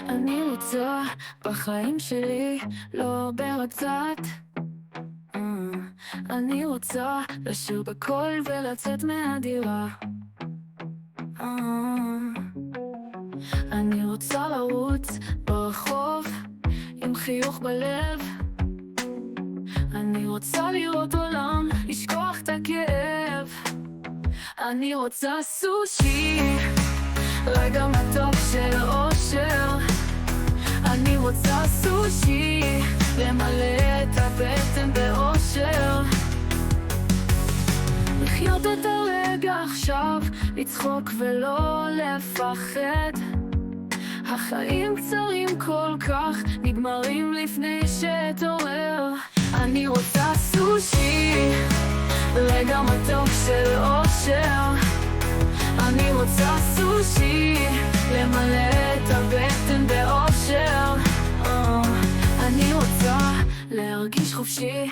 אני רוצה בחיים שלי לא הרבה קצת. אני רוצה לשיר בקול ולצאת מהדירה. אני רוצה לרוץ ברחוב עם חיוך בלב. אני רוצה לראות עולם, לשכוח את הכאב. אני רוצה סושי, רגע מתוק של אושר. אני רוצה סושי, למלא את הבטן באושר. לחיות את הרגע עכשיו, לצחוק ולא לפחד. החיים קצרים כל כך, נגמרים לפני שתעורר. אני רוצה סושי, רגע מתוק של אושר. אני רוצה סושי, למלא את הבטן באושר. אני רוצה להרגיש חופשי,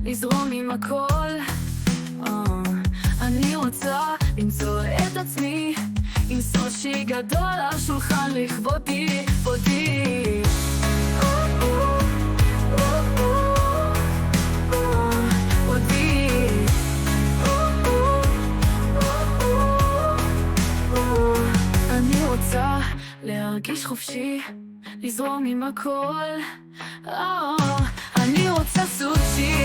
לזרום עם הכל. אני רוצה למצוא את עצמי עם סושי גדול על שולחן לכבודי, כבודי. אני רוצה להרגיש חופשי, לזרום עם הכל. אני רוצה סושי,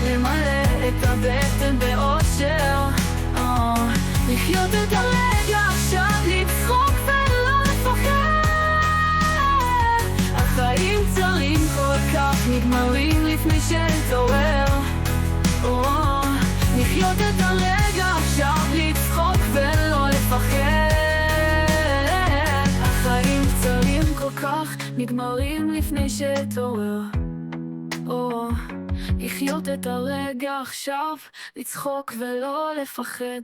למלא את הבטן באושר. לחיות את הרגע עכשיו, לצחוק ולא לפחד. החיים קצרים כל כך, נגמרים לפני שתעורר. לחיות את הרגע עכשיו, לצחוק ולא לפחד. החיים קצרים כל כך, נגמרים לפני שתעורר. לחיות את הרגע עכשיו, לצחוק ולא לפחד.